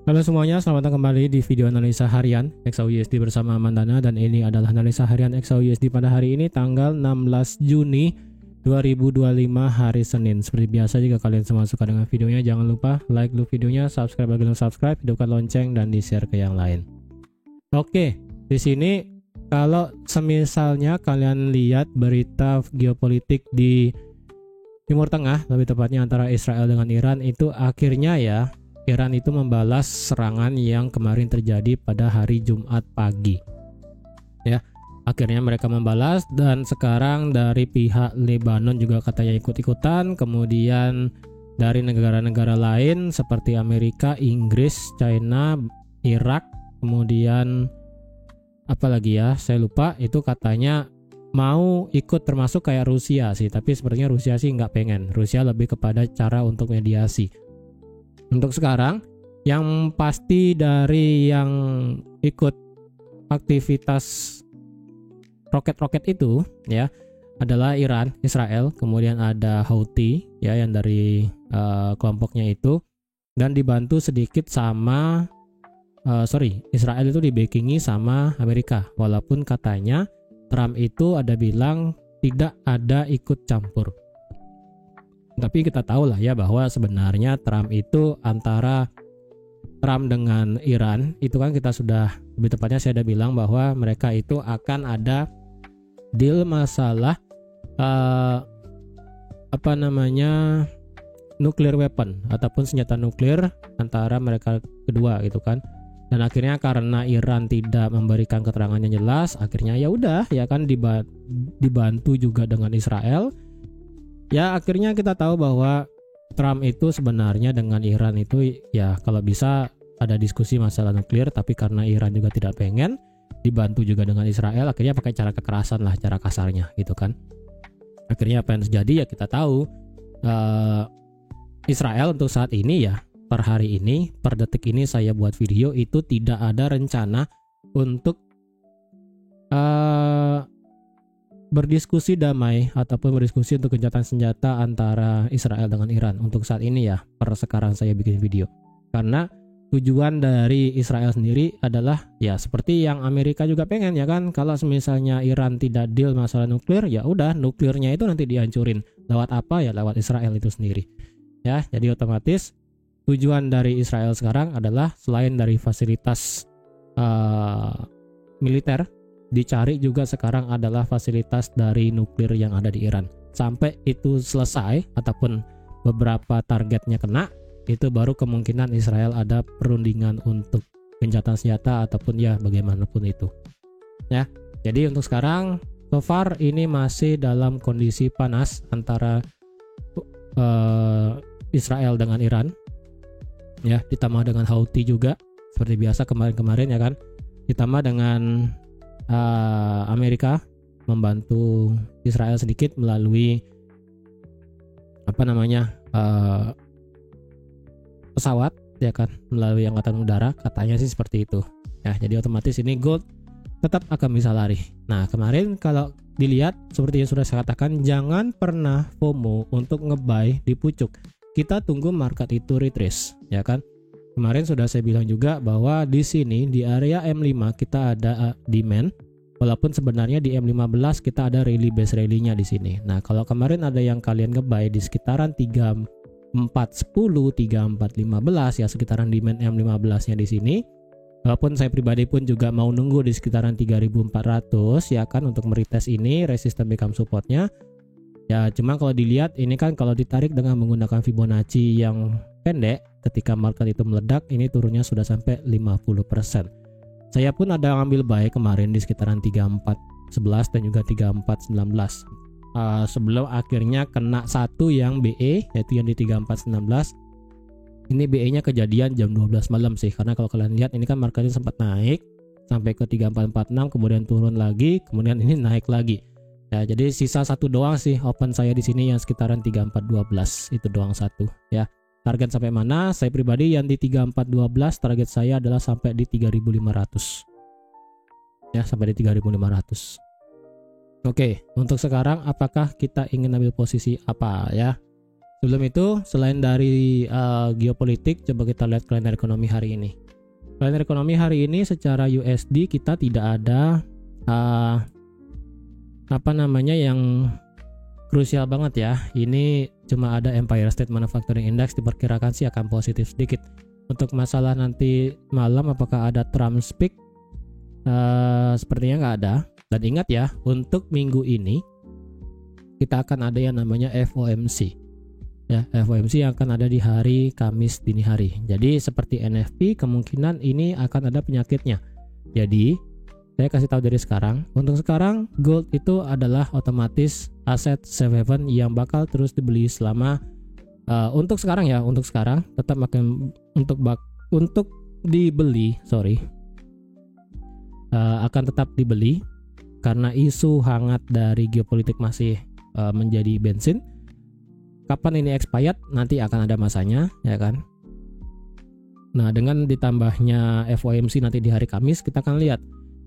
Halo semuanya, selamat datang kembali di video analisa harian XAUUSD bersama Mandana, dan ini adalah analisa harian XAUUSD pada hari ini tanggal 16 Juni 2025 hari Senin. Seperti biasa, jika kalian semua suka dengan videonya, jangan lupa like dulu videonya, subscribe bagi yang subscribe, hidupkan lonceng dan di-share ke yang lain. Oke, di sini kalau semisalnya kalian lihat berita geopolitik di Timur Tengah, lebih tepatnya antara Israel dengan Iran, itu akhirnya ya Iran itu membalas serangan yang kemarin terjadi pada hari Jumat pagi. Ya, akhirnya mereka membalas, dan sekarang dari pihak Lebanon juga katanya ikut-ikutan, kemudian dari negara-negara lain seperti Amerika, Inggris, China, Irak, kemudian apa lagi ya, saya lupa, itu katanya mau ikut, termasuk kayak Rusia sih, tapi sepertinya Rusia sih nggak pengen. Rusia lebih kepada cara untuk mediasi. Untuk sekarang, yang pasti dari yang ikut aktivitas roket-roket itu ya adalah Iran, Israel, kemudian ada Houthi ya yang dari kelompoknya itu, dan dibantu sedikit sama Israel itu dibackingi sama Amerika, walaupun katanya Trump itu ada bilang tidak ada ikut campur. Tapi kita tahu lah ya bahwa sebenarnya Trump itu, antara Trump dengan Iran itu kan kita sudah, lebih tepatnya saya ada bilang bahwa mereka itu akan ada deal masalah nuclear weapon ataupun senjata nuklir antara mereka kedua gitu kan. Dan akhirnya karena Iran tidak memberikan keterangan yang jelas, akhirnya ya udah ya kan dibantu juga dengan Israel. Ya akhirnya kita tahu bahwa Trump itu sebenarnya dengan Iran itu ya kalau bisa ada diskusi masalah nuklir, tapi karena Iran juga tidak pengen, dibantu juga dengan Israel, akhirnya pakai cara kekerasan lah, cara kasarnya gitu kan. Akhirnya apa yang terjadi ya kita tahu, Israel untuk saat ini ya, per hari ini, per detik ini saya buat video itu tidak ada rencana untuk berdiskusi damai ataupun berdiskusi untuk gencatan senjata antara Israel dengan Iran untuk saat ini ya, per sekarang saya bikin video. Karena tujuan dari Israel sendiri adalah ya seperti yang Amerika juga pengen ya kan, kalau misalnya Iran tidak deal masalah nuklir, ya udah nuklirnya itu nanti dihancurin. Lewat apa ya? Lewat Israel itu sendiri. Ya, jadi otomatis tujuan dari Israel sekarang adalah selain dari fasilitas militer, dicari juga sekarang adalah fasilitas dari nuklir yang ada di Iran. Sampai itu selesai ataupun beberapa targetnya kena, itu baru kemungkinan Israel ada perundingan untuk gencatan senjata ataupun ya bagaimanapun itu. Ya, jadi untuk sekarang so far ini masih dalam kondisi panas antara Israel dengan Iran. Ya, ditambah dengan Houthi juga seperti biasa kemarin-kemarin ya kan. Ditambah dengan Amerika membantu Israel sedikit melalui pesawat ya kan, melalui angkatan udara, katanya sih seperti itu ya. Jadi otomatis ini gold tetap akan bisa lari. Nah kemarin kalau dilihat seperti yang sudah saya katakan, jangan pernah FOMO untuk nge-buy di pucuk. Kita tunggu market itu retrace ya kan. Kemarin sudah saya bilang juga bahwa di sini di area M5 kita ada demand, walaupun sebenarnya di M15 kita ada rally base rally-nya di sini. Nah, kalau kemarin ada yang kalian nge-buy di sekitaran 3410, 3415 ya, sekitaran demand M15-nya di sini. Walaupun saya pribadi pun juga mau nunggu di sekitaran 3400 ya kan untuk meretest ini resistance become support-nya. Ya, cuma kalau dilihat ini kan kalau ditarik dengan menggunakan Fibonacci yang pendek, ketika market itu meledak, ini turunnya sudah sampai 50%. Saya pun ada ngambil buy kemarin di sekitaran 3411 dan juga 3419. Sebelum akhirnya kena satu yang BE, yaitu yang di 3419. Ini BE-nya kejadian jam 12 malam sih, karena kalau kalian lihat ini kan marketnya sempat naik sampai ke 3446, kemudian turun lagi, kemudian ini naik lagi. Ya, jadi sisa satu doang sih open saya di sini yang sekitaran 3412, itu doang satu ya. Target sampai mana? Saya pribadi yang di 3412 target saya adalah sampai di 3500. Ya, sampai di 3500. Oke, untuk sekarang apakah kita ingin ambil posisi apa ya? Sebelum itu, selain dari geopolitik, coba kita lihat kalender ekonomi hari ini. Kalender ekonomi hari ini secara USD kita tidak ada yang krusial banget ya. Ini cuma ada Empire State Manufacturing Index, diperkirakan sih akan positif sedikit. Untuk masalah nanti malam apakah ada Trump speak, sepertinya nggak ada. Dan ingat ya, untuk minggu ini kita akan ada yang namanya FOMC. Ya, FOMC yang akan ada di hari Kamis dini hari. Jadi seperti NFP, kemungkinan ini akan ada penyakitnya. Jadi saya kasih tahu dari sekarang. Untuk sekarang gold itu adalah otomatis aset safe haven yang bakal terus dibeli selama untuk sekarang ya. Untuk sekarang tetap makin untuk dibeli, akan tetap dibeli karena isu hangat dari geopolitik masih menjadi bensin. Kapan ini expired nanti akan ada masanya, ya kan? Nah, dengan ditambahnya FOMC nanti di hari Kamis, kita akan lihat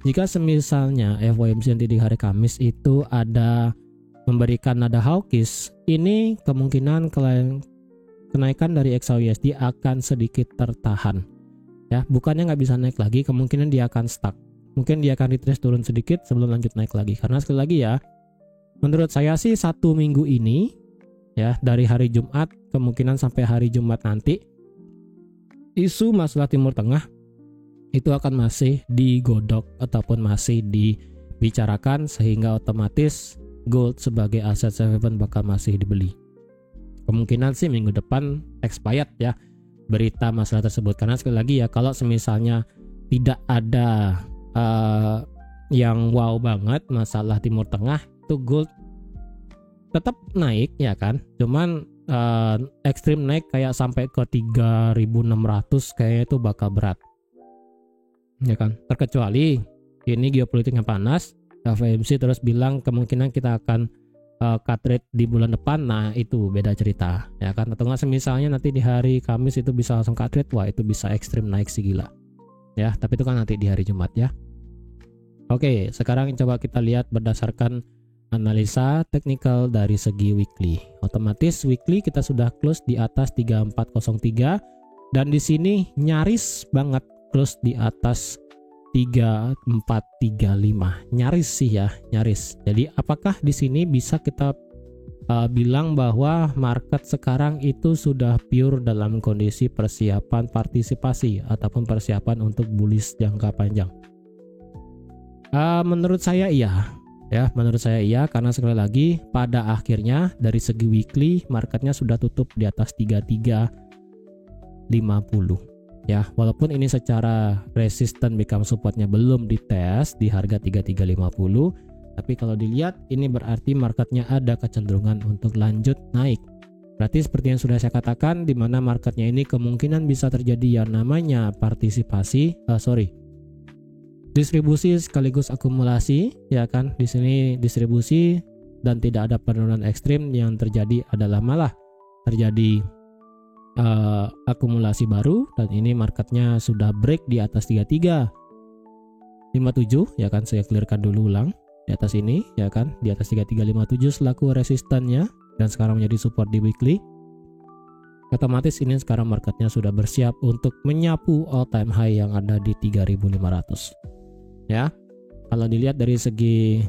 jika semisalnya FOMC nanti di hari Kamis itu ada memberikan nada hawkish, ini kemungkinan kenaikan dari XAUUSD akan sedikit tertahan. Ya, bukannya nggak bisa naik lagi, kemungkinan dia akan stuck. Mungkin dia akan retrace turun sedikit sebelum lanjut naik lagi. Karena sekali lagi ya, menurut saya sih 1 minggu ini ya, dari hari Jumat kemungkinan sampai hari Jumat nanti isu masalah Timur Tengah itu akan masih digodok ataupun masih dibicarakan, sehingga otomatis gold sebagai aset safe haven bakal masih dibeli. Kemungkinan sih minggu depan expired ya berita masalah tersebut, karena sekali lagi ya, kalau semisalnya tidak ada yang wow banget masalah Timur Tengah, itu gold tetap naik ya kan, cuman ekstrim naik kayak sampai ke 3.600 kayaknya itu bakal berat ya kan, terkecuali ini geopolitiknya panas, FOMC terus bilang kemungkinan kita akan cut rate di bulan depan, nah itu beda cerita ya kan. Atau nggak semisalnya nanti di hari Kamis itu bisa langsung cut rate, wah itu bisa ekstrim naik sih gila ya, tapi itu kan nanti di hari Jumat ya. Oke, sekarang coba kita lihat berdasarkan analisa teknikal dari segi weekly. Otomatis weekly kita sudah close di atas 3403 dan di sini nyaris banget close di atas 3435. Nyaris sih ya, nyaris. Jadi apakah di sini bisa kita bilang bahwa market sekarang itu sudah pure dalam kondisi persiapan partisipasi ataupun persiapan untuk bullish jangka panjang? Menurut saya iya. Ya, menurut saya iya, karena sekali lagi pada akhirnya dari segi weekly marketnya sudah tutup di atas 3350 ya, walaupun ini secara resisten become supportnya belum dites di harga 3350, tapi kalau dilihat ini berarti marketnya ada kecenderungan untuk lanjut naik. Berarti seperti yang sudah saya katakan, di mana marketnya ini kemungkinan bisa terjadi yang namanya distribusi sekaligus akumulasi ya kan. Di sini distribusi dan tidak ada penurunan ekstrim, yang terjadi adalah malah terjadi akumulasi baru, dan ini marketnya sudah break di atas 3357 ya kan. Saya clearkan dulu ulang di atas ini ya kan, di atas 3357 selaku resistannya dan sekarang menjadi support di weekly. Otomatis ini sekarang marketnya sudah bersiap untuk menyapu all time high yang ada di 3500 ya. Kalau dilihat dari segi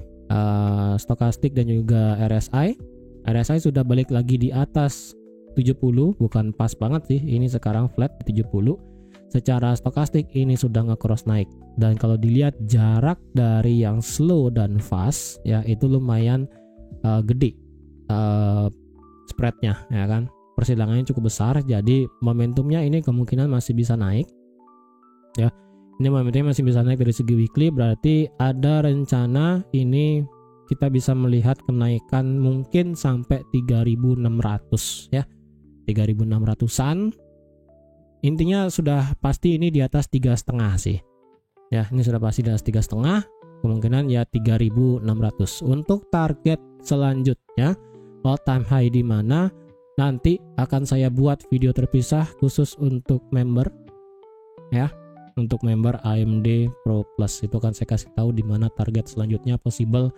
stokastik dan juga RSI sudah balik lagi di atas 70, bukan pas banget sih, ini sekarang flat di 70. Secara stokastik ini sudah nge-cross naik, dan kalau dilihat jarak dari yang slow dan fast ya itu lumayan gede spreadnya ya kan, persilangannya cukup besar, jadi momentumnya ini kemungkinan masih bisa naik ya. Ini momentumnya masih bisa naik dari segi weekly, berarti ada rencana ini kita bisa melihat kenaikan mungkin sampai 3600 ya, 3600-an. Intinya sudah pasti ini di atas 3,5 sih ya, ini sudah pasti di atas 3,5, kemungkinan ya 3600 untuk target selanjutnya all time high, di mana nanti akan saya buat video terpisah khusus untuk member ya. Untuk member AMD Pro Plus itu kan saya kasih tahu di mana target selanjutnya possible,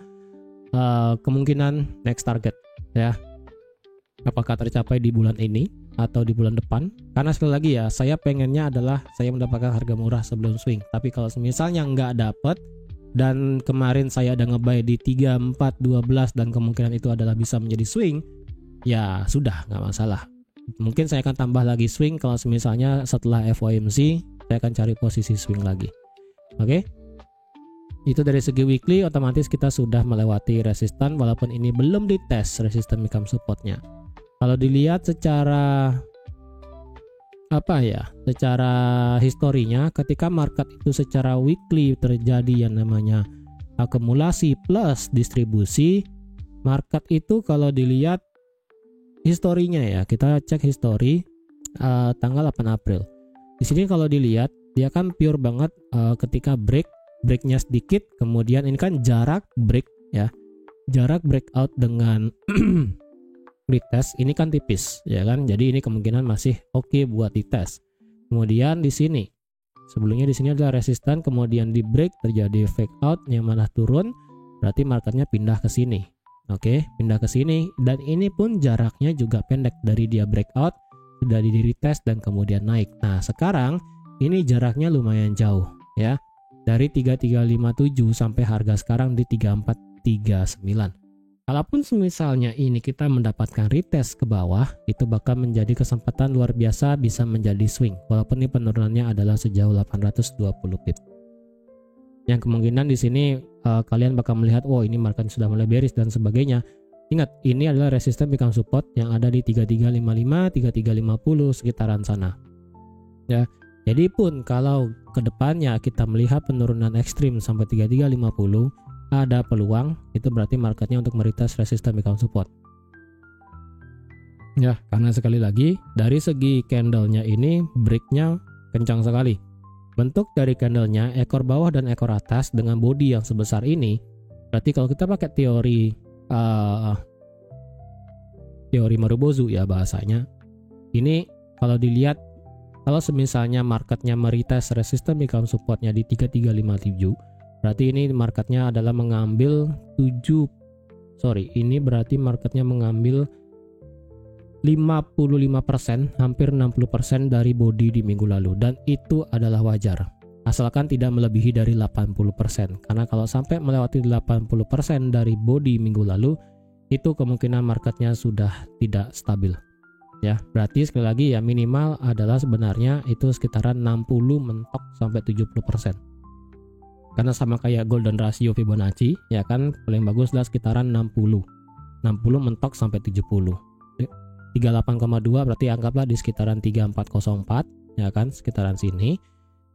kemungkinan next target ya. apakah tercapai di bulan ini atau di bulan depan. Karena sekali lagi ya, saya pengennya adalah saya mendapatkan harga murah sebelum swing. Tapi kalau misalnya nggak dapet, dan kemarin saya ada nge-buy di 3, 4, 12 dan kemungkinan itu adalah bisa menjadi swing, ya sudah, nggak masalah. Mungkin saya akan tambah lagi swing kalau misalnya setelah FOMC saya akan cari posisi swing lagi. Oke. Itu dari segi weekly, otomatis kita sudah melewati resistan walaupun ini belum dites resistan become supportnya. Kalau dilihat secara secara historinya, ketika market itu secara weekly terjadi yang namanya akumulasi plus distribusi, market itu kalau dilihat historinya ya, kita cek histori tanggal 8 April. Di sini kalau dilihat dia kan pure banget ketika breaknya sedikit, kemudian ini kan jarak break ya, jarak breakout dengan retest ini kan tipis ya kan, jadi ini kemungkinan masih oke buat dites. Kemudian di sini sebelumnya di sini adalah resistan, kemudian di break terjadi fake out yang malah turun, berarti marketnya pindah ke sini. Oke, pindah ke sini dan ini pun jaraknya juga pendek dari dia breakout sudah di retest dan kemudian naik. Nah sekarang ini jaraknya lumayan jauh ya, dari 3357 sampai harga sekarang di 3439. Kalaupun misalnya ini kita mendapatkan retest ke bawah, itu bakal menjadi kesempatan luar biasa bisa menjadi swing walaupun ini penurunannya adalah sejauh 820 pip. Yang kemungkinan di sini kalian bakal melihat ini market sudah mulai bearish dan sebagainya. Ingat, ini adalah resisten become support yang ada di 3355, 3350 sekitaran sana. Ya. Jadi pun kalau kedepannya kita melihat penurunan ekstrim sampai 3350, ada peluang, itu berarti marketnya untuk meretest resisten become support. Ya, karena sekali lagi dari segi candlenya ini breaknya kencang sekali. Bentuk dari candlenya ekor bawah dan ekor atas dengan body yang sebesar ini, berarti kalau kita pakai teori Marubozu ya bahasanya, ini kalau dilihat kalau misalnya marketnya meretest resisten become supportnya di 3357, berarti ini marketnya adalah mengambil ini berarti marketnya mengambil 55%, hampir 60% dari body di minggu lalu, dan itu adalah wajar asalkan tidak melebihi dari 80%. Karena kalau sampai melewati 80% dari body minggu lalu, itu kemungkinan marketnya sudah tidak stabil ya. Berarti sekali lagi ya, minimal adalah sebenarnya itu sekitaran 60 mentok sampai 70%. Karena sama kayak golden ratio Fibonacci ya kan, paling bagus lah sekitaran 60 mentok sampai 70. 38,2 berarti anggaplah di sekitaran 3404 ya kan, sekitaran sini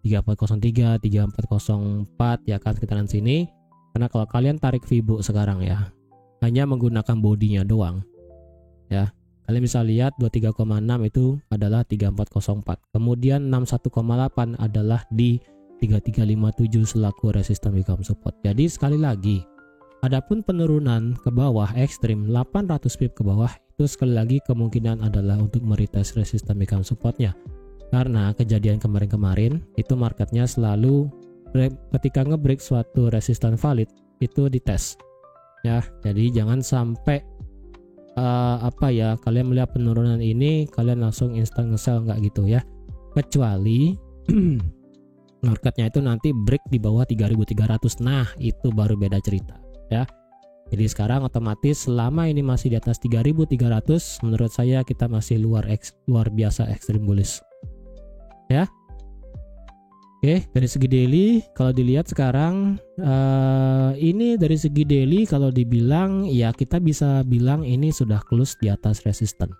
3403, 3404 ya kan, sekitaran sini. Karena kalau kalian tarik Fibo sekarang ya, hanya menggunakan bodinya doang ya, kalian bisa lihat 23,6 itu adalah 3404, kemudian 61,8 adalah di 3357 selaku resisten become support. Jadi sekali lagi, adapun penurunan ke bawah ekstrim 800 pip ke bawah, itu sekali lagi kemungkinan adalah untuk meretest resisten become supportnya. Karena kejadian kemarin-kemarin itu marketnya selalu ketika ngebreak suatu resisten valid itu dites ya. Jadi jangan sampai kalian melihat penurunan ini kalian langsung instan nge-sell, nggak gitu ya, kecuali marketnya itu nanti break di bawah 3300. Nah itu baru beda cerita ya. Jadi sekarang otomatis selama ini masih di atas 3300, menurut saya kita masih luar biasa ekstrim bullish ya. Oke, dari segi daily kalau dilihat sekarang ini dari segi daily kalau dibilang ya, kita bisa bilang ini sudah close di atas resisten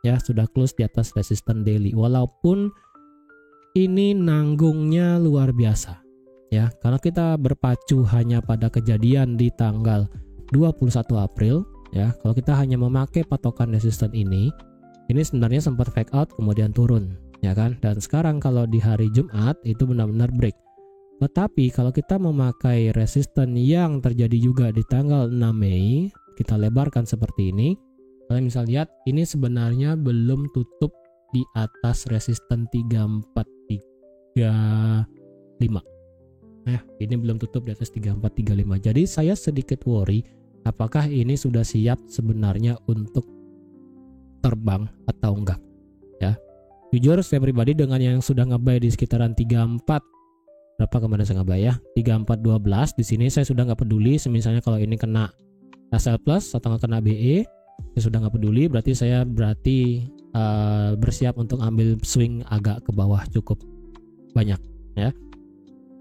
ya, sudah close di atas resisten daily, walaupun ini nanggungnya luar biasa ya. Kalau kita berpacu hanya pada kejadian di tanggal 21 April ya, kalau kita hanya memakai patokan resisten ini sebenarnya sempat fake out kemudian turun ya kan, dan sekarang kalau di hari Jumat itu benar-benar break. Tetapi kalau kita memakai resisten yang terjadi juga di tanggal 6 Mei, kita lebarkan seperti ini, kalian bisa lihat ini sebenarnya belum tutup di atas resisten 3435 ya, ini belum tutup di atas 3435. Jadi saya sedikit worry apakah ini sudah siap sebenarnya untuk terbang atau enggak ya. Jujur saya pribadi dengan yang sudah nge-buy di sekitaran 34, berapa kemarin saya nge-buy ya, 3412 di sini saya sudah nggak peduli. Misalnya kalau ini kena SL Plus atau nggak kena BE, saya sudah nggak peduli, berarti saya bersiap untuk ambil swing agak ke bawah cukup banyak ya.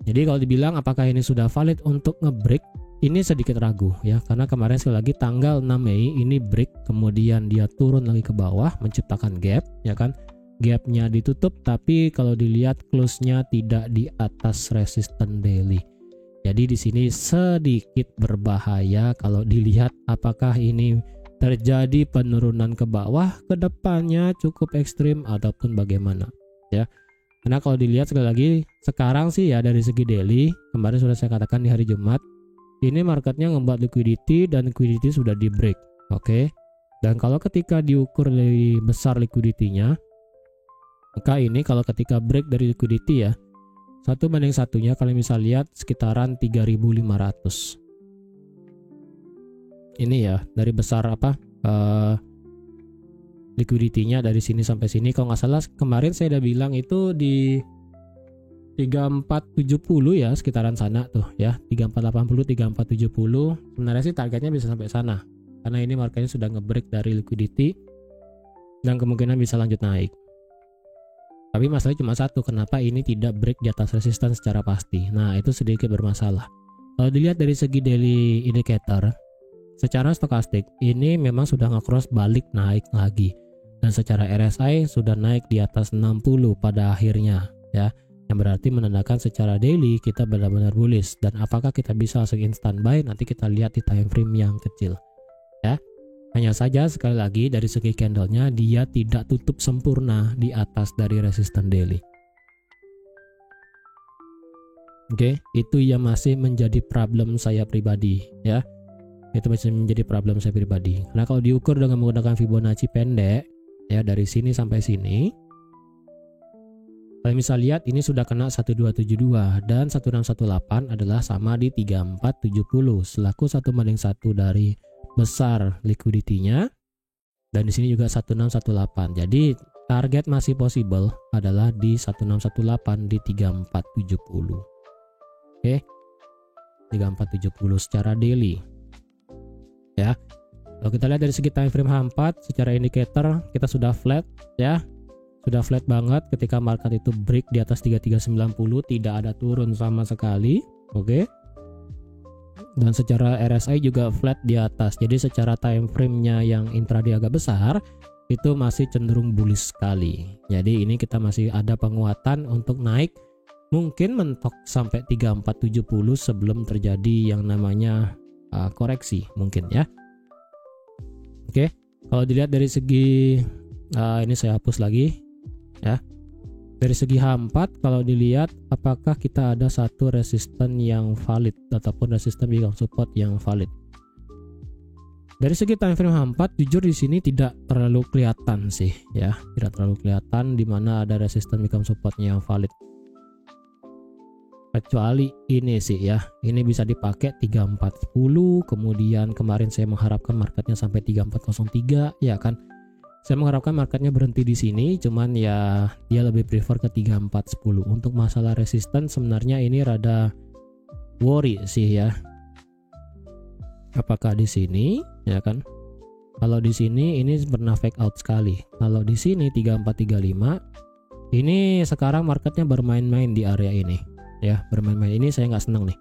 Jadi kalau dibilang apakah ini sudah valid untuk nge-break, ini sedikit ragu ya, karena kemarin sekali lagi tanggal 6 Mei ini break, kemudian dia turun lagi ke bawah menciptakan gap ya kan. Gapnya ditutup, tapi kalau dilihat close-nya tidak di atas resisten daily. Jadi di sini sedikit berbahaya kalau dilihat apakah ini terjadi penurunan ke bawah ke depannya cukup ekstrim ataupun bagaimana ya. Karena kalau dilihat sekali lagi sekarang sih ya, dari segi daily kemarin sudah saya katakan di hari Jumat, ini marketnya ngebuat liquidity dan liquidity sudah di break. Oke. Dan kalau ketika diukur lebih besar liquidity-nya, maka ini kalau ketika break dari liquidity ya, 1:1-nya kalian bisa lihat sekitaran 3.500. Ini ya dari besar liquidity-nya dari sini sampai sini. Kalau nggak salah kemarin saya udah bilang itu di 3470 ya, sekitaran sana tuh ya, 3480, 3470. Sebenarnya sih targetnya bisa sampai sana karena ini marketnya sudah nge-break dari liquidity dan kemungkinan bisa lanjut naik. Tapi masalahnya cuma satu, kenapa ini tidak break di atas resisten secara pasti. Nah itu sedikit bermasalah. Kalau dilihat dari segi daily indicator, secara stokastik ini memang sudah nge-cross balik naik lagi, dan secara RSI sudah naik di atas 60 pada akhirnya ya, yang berarti menandakan secara daily kita benar-benar bullish. Dan apakah kita bisa langsung instant buy, nanti kita lihat di time frame yang kecil ya. Hanya saja sekali lagi dari segi candlenya dia tidak tutup sempurna di atas dari resisten daily. Oke, itu yang masih menjadi problem saya pribadi ya. Itu masih menjadi problem saya pribadi. Karena kalau diukur dengan menggunakan Fibonacci pendek ya, dari sini sampai sini, kalian bisa lihat ini sudah kena 1272 dan 1618 adalah sama di 3470 selaku 1:1 dari besar liquidity-nya, dan di sini juga 1618. Jadi target masih possible adalah di 1618 di 3470. Oke. 3470 secara daily. Ya. Kalau kita lihat dari segi time frame H4 secara indikator kita sudah flat ya. Sudah flat banget ketika market itu break di atas 3390, tidak ada turun sama sekali. Oke. Dan secara RSI juga flat di atas. Jadi secara time frame-nya yang intraday agak besar itu masih cenderung bullish sekali. Jadi ini kita masih ada penguatan untuk naik, mungkin mentok sampai 3470 sebelum terjadi yang namanya koreksi mungkin ya. Oke, kalau dilihat dari segi ini saya hapus lagi ya. Dari segi H4 kalau dilihat apakah kita ada satu resisten yang valid ataupun resisten bigam support yang valid. Dari segi time frame H4 jujur di sini tidak terlalu kelihatan sih ya, tidak terlalu kelihatan di mana ada resisten bigam supportnya yang valid. Kecuali ini sih ya, ini bisa dipakai 3410, kemudian kemarin saya mengharapkan marketnya sampai 3403 ya kan. Saya mengharapkan marketnya berhenti di sini, cuman ya dia lebih prefer ke 3410. Untuk masalah resisten sebenarnya ini rada worry sih ya. Apakah di sini ya kan? Kalau di sini ini pernah fake out sekali. Kalau di sini 3435, ini sekarang marketnya bermain-main di area ini ya, bermain-main. Ini saya nggak senang nih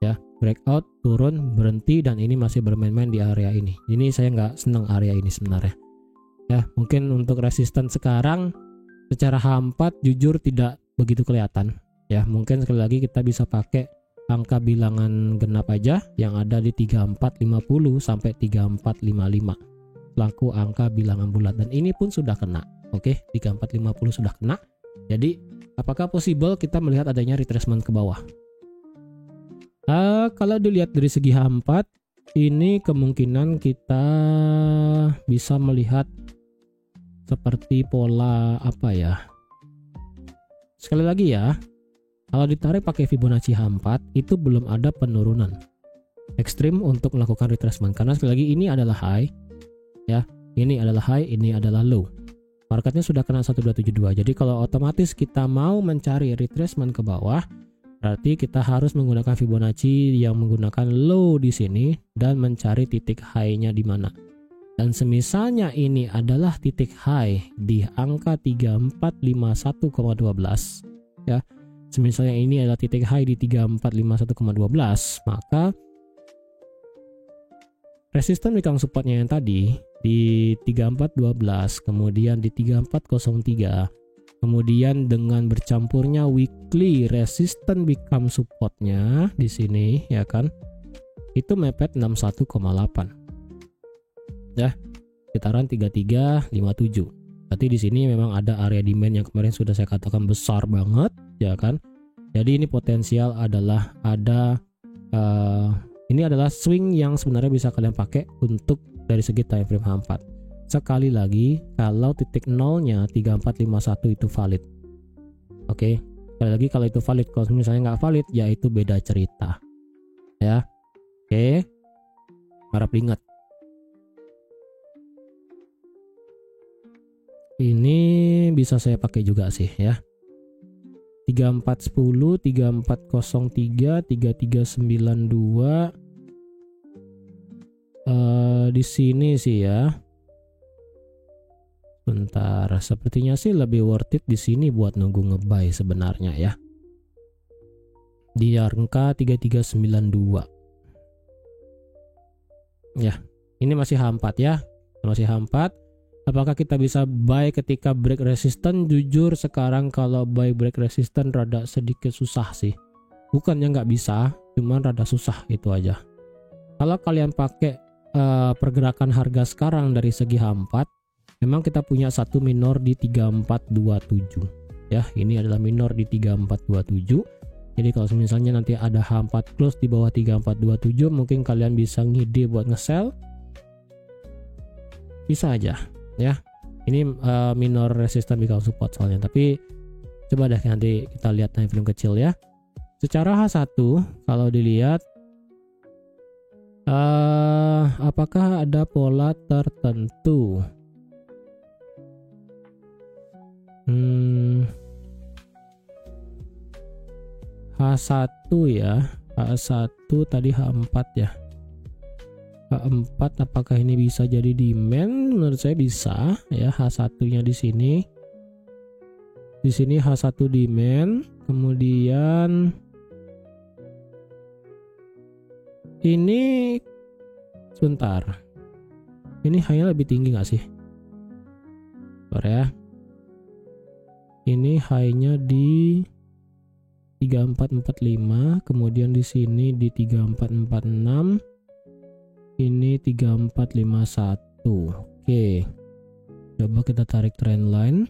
ya, breakout turun berhenti dan ini masih bermain-main di area ini. Ini saya nggak senang area ini sebenarnya. Ya, mungkin untuk resisten sekarang secara H4 jujur tidak begitu kelihatan ya. Mungkin sekali lagi kita bisa pakai angka bilangan genap aja yang ada di 3450 sampai 3455 laku angka bilangan bulat, dan ini pun sudah kena. Oke, 3450 sudah kena. Jadi apakah possible kita melihat adanya retracement ke bawah? Kalau dilihat dari segi H4 ini kemungkinan kita bisa melihat seperti pola apa ya, sekali lagi ya, kalau ditarik pakai Fibonacci H4 itu belum ada penurunan ekstrim untuk melakukan retracement, karena sekali lagi ini adalah high ya, ini adalah high, ini adalah low. Marketnya sudah kena 1272. Jadi kalau otomatis kita mau mencari retracement ke bawah, berarti kita harus menggunakan Fibonacci yang menggunakan low di sini dan mencari titik high-nya di mana. Dan semisalnya ini adalah titik high di angka 3451,12 ya. Semisalnya ini adalah titik high di 3451,12, maka resisten weekly supportnya yang tadi di 3412, kemudian di 3403, kemudian dengan bercampurnya weekly resisten weekly supportnya di sini ya kan, itu mepet 61,8 ya, sekitaran 3357. Berarti di sini memang ada area demand yang kemarin sudah saya katakan besar banget ya kan. Jadi ini potensial adalah ada ini adalah swing yang sebenarnya bisa kalian pakai untuk dari segi time frame H4. Sekali lagi, kalau titik nolnya 3451 itu valid. Oke, sekali lagi kalau itu valid. Kalau misalnya nggak valid, ya itu beda cerita. Ya, oke, harap ingat. Ini bisa saya pakai juga sih ya. 3410, 3403, 3392. Di sini sih ya. Bentar, sepertinya sih lebih worth it di sini buat nunggu ngebuy sebenarnya ya. Di angka 3392. Ya, ini masih H4 ya. Masih H4. Apakah kita bisa buy ketika break resistance? Jujur sekarang kalau buy break resistance rada sedikit susah sih. Bukannya nggak bisa, cuman rada susah itu aja. Kalau kalian pakai pergerakan harga sekarang dari segi H4, memang kita punya satu minor di 3427 ya. Ini adalah minor di 3427. Jadi kalau misalnya nanti ada H4 close di bawah 3427, mungkin kalian bisa ngide buat nge-sell. Bisa aja ya. Ini minor resistance weekly support soalnya, tapi coba deh nanti kita lihat time frame kecil ya. Secara H1 kalau dilihat apakah ada pola tertentu? H1 ya, H1 tadi H4 ya. H4 apakah ini bisa jadi demand? Menurut saya bisa ya. H1-nya di sini. Di sini H1 demand, kemudian ini sebentar. Ini high-nya lebih tinggi nggak sih? Bentar ya. Ini high-nya di 3445, kemudian di sini di 3446. Ini 3451. Oke. Coba kita tarik trend line.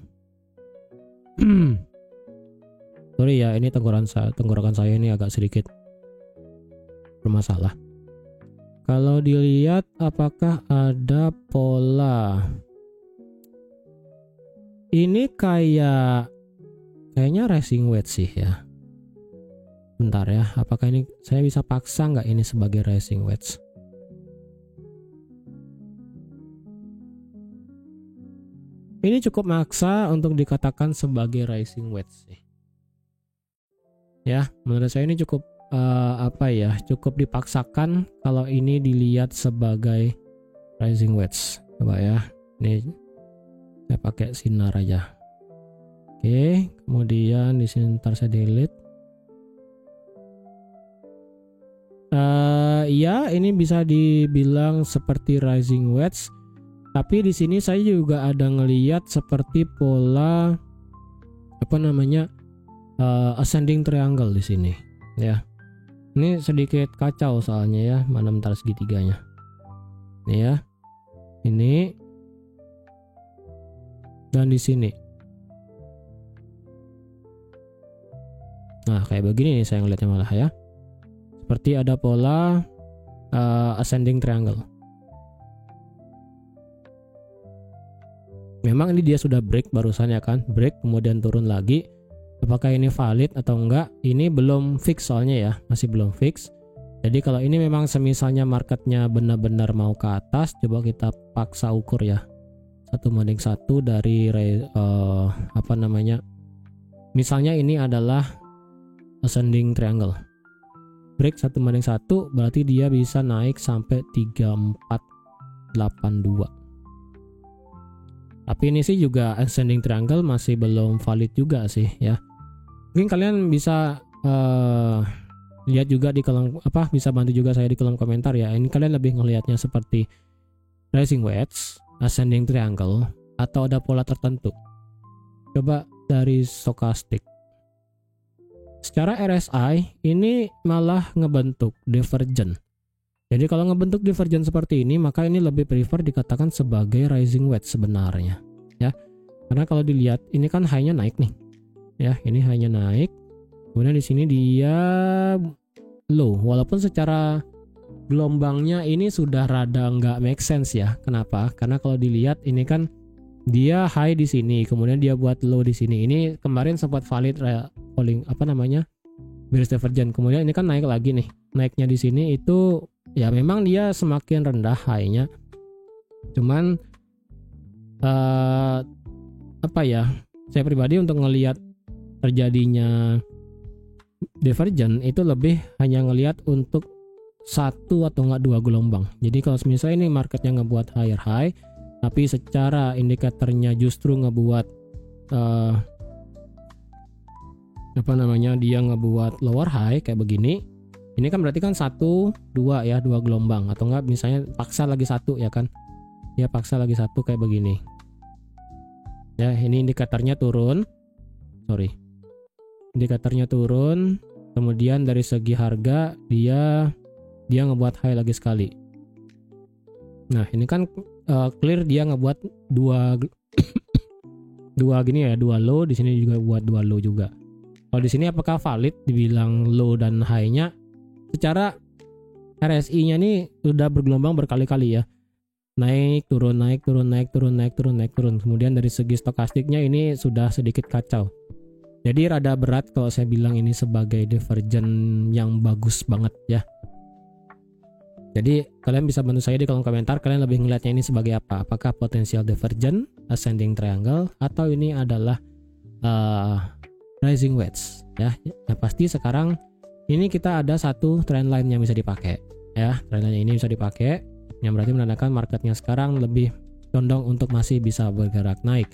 Sorry ya, ini tenggorokan saya ini agak sedikit bermasalah. Kalau dilihat apakah ada pola? Ini kayaknya rising wedge sih ya. Bentar ya, apakah ini saya bisa paksa nggak ini sebagai rising wedge? Ini cukup maksa untuk dikatakan sebagai rising wedge sih. Ya, menurut saya ini cukup cukup dipaksakan kalau ini dilihat sebagai rising wedge. Coba ya, ini saya pakai sinar aja. Oke, kemudian di sini ntar saya delete. Ya, ini bisa dibilang seperti rising wedge. Tapi di sini saya juga ada ngelihat seperti pola ascending triangle di sini ya. Ini sedikit kacau soalnya ya, mana bentar segitiganya. Ini ya. Ini dan di sini. Nah, kayak begini nih saya ngeliatnya malah ya. Seperti ada pola ascending triangle. Memang ini dia sudah break barusan ya kan, break kemudian turun lagi. Apakah ini valid atau enggak? Ini belum fix soalnya ya, masih belum fix. Jadi kalau ini memang semisalnya marketnya benar-benar mau ke atas, coba kita paksa ukur ya, 1:1 dari apa namanya, misalnya ini adalah ascending triangle, break 1:1 berarti dia bisa naik sampai 3482. Tapi ini sih juga ascending triangle masih belum valid juga sih ya. Mungkin kalian bisa lihat juga di kolom bisa bantu juga saya di kolom komentar ya. Ini kalian lebih ngelihatnya seperti rising wedge, ascending triangle, atau ada pola tertentu. Coba dari stochastic. Secara RSI ini malah ngebentuk divergent. Jadi kalau ngebentuk divergent seperti ini, maka ini lebih prefer dikatakan sebagai rising wedge sebenarnya ya. Karena kalau dilihat ini kan high-nya naik nih. Ya, ini high-nya naik. Kemudian di sini dia low, walaupun secara gelombangnya ini sudah rada nggak make sense ya. Kenapa? Karena kalau dilihat ini kan dia high di sini, kemudian dia buat low di sini. Ini kemarin sempat valid falling bearish divergent. Kemudian ini kan naik lagi nih. Naiknya di sini itu ya memang dia semakin rendah high-nya. Cuman saya pribadi untuk ngelihat terjadinya divergent itu lebih hanya ngelihat untuk satu atau enggak dua gelombang. Jadi kalau misalnya ini marketnya ngebuat higher high, tapi secara indikatornya justru ngebuat dia ngebuat lower high kayak begini, ini kan berarti kan dua gelombang, atau enggak misalnya paksa lagi satu ya kan, ya paksa lagi satu kayak begini ya. Ini indikatornya turun, indikatornya turun, kemudian dari segi harga dia ngebuat high lagi sekali. Nah ini kan clear dia ngebuat dua gini ya, dua low, di sini juga buat dua low juga. Kalau di sini apakah valid dibilang low dan high-nya? Secara RSI-nya nih sudah bergelombang berkali-kali ya, naik turun naik turun naik turun naik turun naik turun. Kemudian dari segi stokastiknya ini sudah sedikit kacau. Jadi rada berat kalau saya bilang ini sebagai divergent yang bagus banget ya. Jadi kalian bisa bantu saya di kolom komentar, kalian lebih ngeliatnya ini sebagai apa? Apakah potensial divergent, ascending triangle, atau ini adalah rising wedge ya. Yang pasti sekarang ini kita ada satu trend line yang bisa dipakai ya. Trend line ini bisa dipakai, yang berarti menandakan marketnya sekarang lebih condong untuk masih bisa bergerak naik.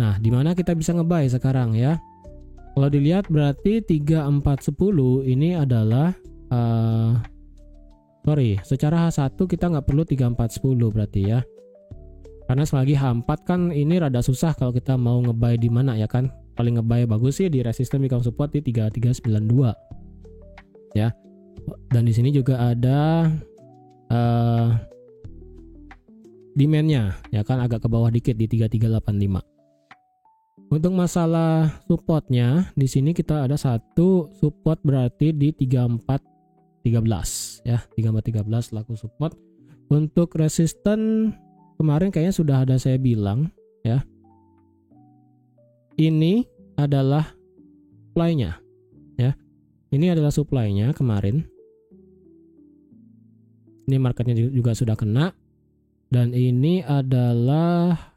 Nah, di mana kita bisa nge-buy sekarang ya? Kalau dilihat berarti 3410 ini adalah secara H1 kita nggak perlu 3410 berarti ya. Karena selagi H4 kan ini rada susah kalau kita mau nge-buy di mana ya kan. Paling nge-buy bagus sih di resistance become support di 3392 ya. Dan di sini juga ada demand-nya ya kan, agak ke bawah dikit di 3385. Untuk masalah supportnya di sini kita ada satu support berarti di 3413 ya, 3413 laku support. Untuk resisten kemarin kayaknya sudah ada saya bilang ya. Ini adalah supply-nya ya. Ini adalah supply-nya kemarin. Ini marketnya juga sudah kena, dan ini adalah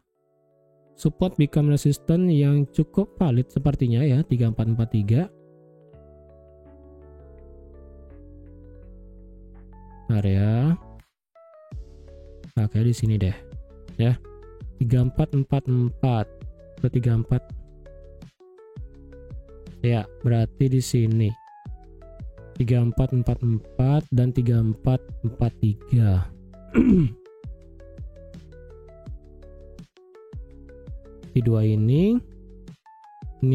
support become resistant yang cukup valid sepertinya ya, 3443. Area pakai di sini deh ya, 3444 ke 34 ya, berarti di sini 3444 dan 3443. Di dua ini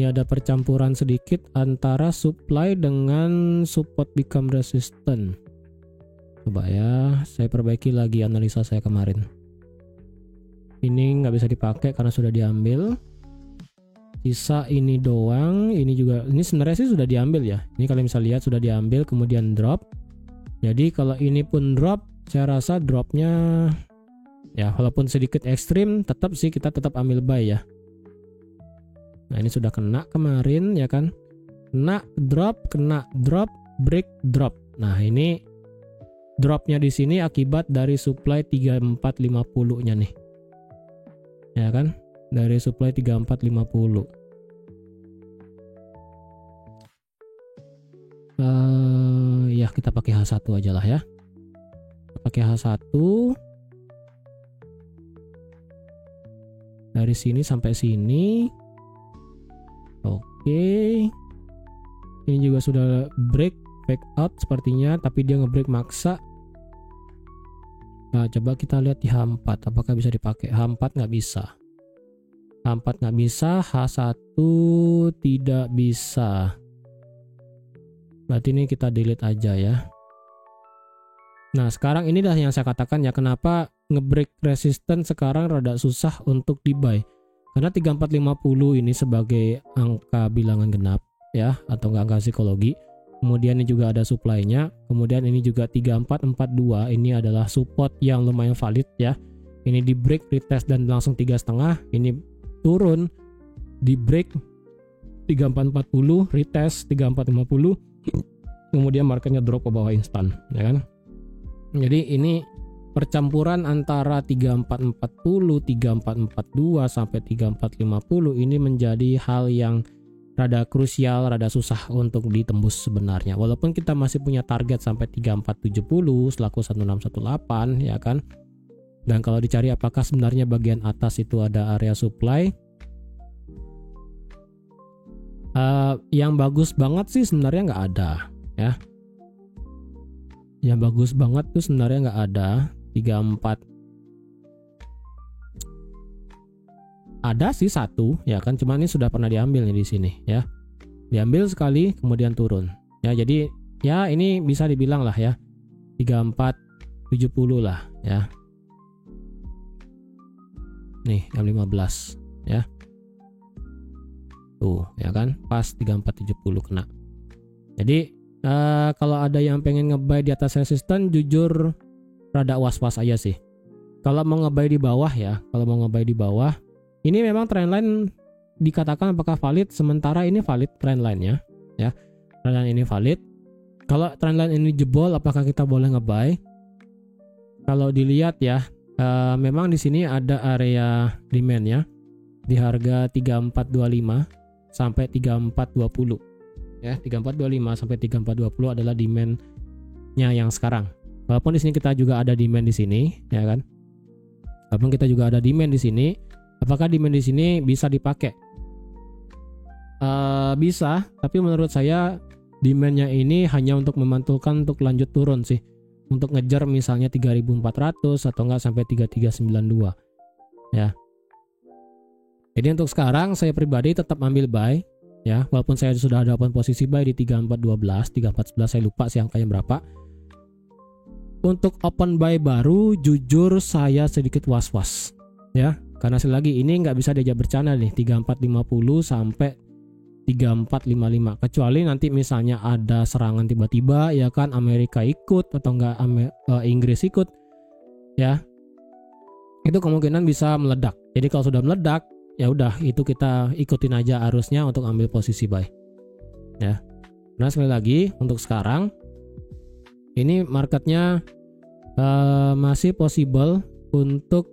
ada percampuran sedikit antara supply dengan support become resistant. Coba ya, saya perbaiki lagi analisa saya kemarin. Ini nggak bisa dipakai karena sudah diambil. Sisa ini doang, ini juga, ini sebenarnya sih sudah diambil ya. Ini kalian bisa lihat sudah diambil kemudian drop. Jadi kalau ini pun drop, saya rasa dropnya ya walaupun sedikit ekstrim, tetap sih kita tetap ambil buy ya. Nah ini sudah kena kemarin ya kan, kena drop, break drop. Nah ini dropnya di sini akibat dari supply 3450-nya nih. Ya kan? Dari supply 3450. Ya kita pakai H1 aja lah ya. Pakai H1 dari sini sampai sini. Oke. Ini juga sudah break out sepertinya, tapi dia ngebreak maksa. Nah, coba kita lihat di H4 apakah bisa dipakai. H4 nggak bisa. H4 nggak bisa, H1 tidak bisa. Berarti ini kita delete aja ya. Nah, sekarang inilah yang saya katakan ya, kenapa ngebreak resistance sekarang rada susah untuk di buy. Karena 3450 ini sebagai angka bilangan genap ya, atau angka psikologi. Kemudian ini juga ada supply-nya. Kemudian ini juga 3442, ini adalah support yang lumayan valid ya. Ini di break, retest dan langsung 3,5. Ini turun, di break 3440, retest 3450. Kemudian marketnya drop ke bawah instan ya kan. Jadi ini percampuran antara 3440, 3442 sampai 3450 ini menjadi hal yang rada krusial, rada susah untuk ditembus sebenarnya. Walaupun kita masih punya target sampai 3470 selaku 1618 ya kan. Dan kalau dicari apakah sebenarnya bagian atas itu ada area supply, yang bagus banget sih sebenarnya nggak ada ya. Yang bagus banget tuh sebenarnya nggak ada. 34 ada sih satu ya kan, cuma ini sudah pernah diambil nih di sini ya, diambil sekali kemudian turun ya. Jadi ya ini bisa dibilang lah ya 3470 lah ya. Nih jam 15 ya, tuh ya kan, pas 3470 kena. Jadi kalau ada yang pengen nge-buy di atas resisten, jujur rada was-was aja sih. Kalau mau nge-buy di bawah ya, kalau mau nge-buy di bawah, ini memang trendline dikatakan apakah valid, sementara ini valid trendline-nya ya. Trendline ini valid. Kalau trendline ini jebol, apakah kita boleh nge-buy? Kalau dilihat ya, memang di sini ada area demand-nya di harga 3425 sampai 3420. Ya, 3425 sampai 3420 adalah demand-nya yang sekarang. Walaupun di sini kita juga ada demand di sini, ya kan? Walaupun kita juga ada demand di sini, apakah demand di sini bisa dipakai? Bisa, tapi menurut saya demand-nya ini hanya untuk memantulkan untuk lanjut turun sih. Untuk ngejar misalnya 3400 atau enggak sampai 3392. Ya. Jadi untuk sekarang saya pribadi tetap ambil buy. Ya, walaupun saya sudah ada open posisi buy di 3412, 3411 saya lupa sih angkanya berapa. Untuk open buy baru, jujur saya sedikit was-was. Ya, karena sekali lagi ini nggak bisa diajak bercanda nih, 3450 sampai 3455. Kecuali nanti misalnya ada serangan tiba-tiba ya kan, Amerika ikut atau enggak Inggris ikut. Ya. Itu kemungkinan bisa meledak. Jadi kalau sudah meledak, ya udah itu kita ikutin aja arusnya untuk ambil posisi buy ya. Nah sekali lagi untuk sekarang ini marketnya masih possible untuk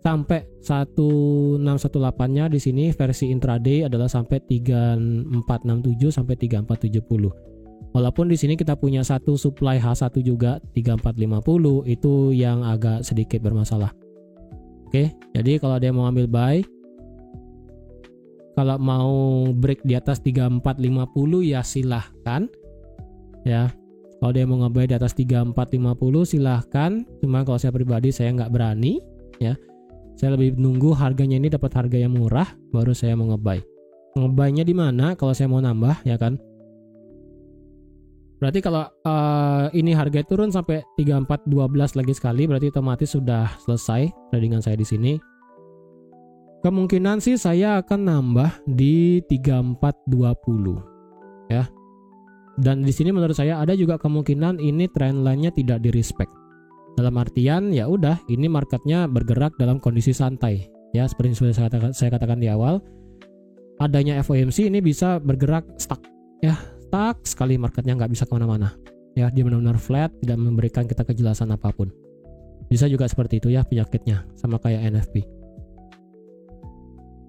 sampai 1618-nya di sini versi intraday adalah sampai 3467 sampai 3470. Walaupun di sini kita punya satu supply H1 juga 3450, itu yang agak sedikit bermasalah. Oke, jadi kalau dia mau ambil buy, kalau mau break di atas 3450 ya silahkan ya. Kalau dia mau nge-buy di atas 3450 silahkan. Cuma kalau saya pribadi saya nggak berani ya. Saya lebih nunggu harganya ini dapat harga yang murah baru saya mau nge-buy. Nge-buy-nya di mana kalau saya mau nambah ya kan? Berarti kalau ini harga turun sampai 3412 lagi sekali, berarti otomatis sudah selesai tradingan saya di sini. Kemungkinan sih saya akan nambah di 3420 ya. Dan di sini menurut saya ada juga kemungkinan ini trendline-nya tidak di respect. Dalam artian ya udah, ini marketnya bergerak dalam kondisi santai ya, seperti yang sudah saya katakan di awal. Adanya FOMC ini bisa bergerak stuck ya. Stuck sekali marketnya, nggak bisa kemana-mana ya, dia benar-benar flat, tidak memberikan kita kejelasan apapun. Bisa juga seperti itu ya penyakitnya, sama kayak NFP.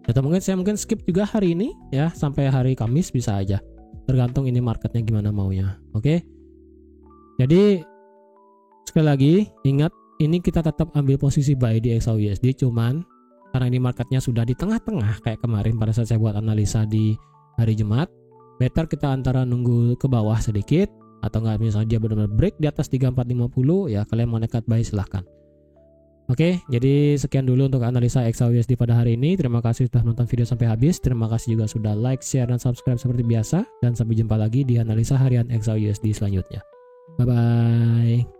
Atau mungkin saya skip juga hari ini ya, sampai hari Kamis bisa aja, tergantung ini marketnya gimana maunya. Oke, jadi sekali lagi ingat, ini kita tetap ambil posisi buy di XAUUSD, cuman karena ini marketnya sudah di tengah-tengah kayak kemarin pada saat saya buat analisa di hari Jumat, better kita antara nunggu ke bawah sedikit, atau nggak misalnya dia benar-benar break di atas 3450 ya, kalian mau nekat buy silahkan. Oke, jadi sekian dulu untuk analisa XAUUSD pada hari ini. Terima kasih sudah menonton video sampai habis. Terima kasih juga sudah like, share, dan subscribe seperti biasa. Dan sampai jumpa lagi di analisa harian XAUUSD selanjutnya. Bye-bye.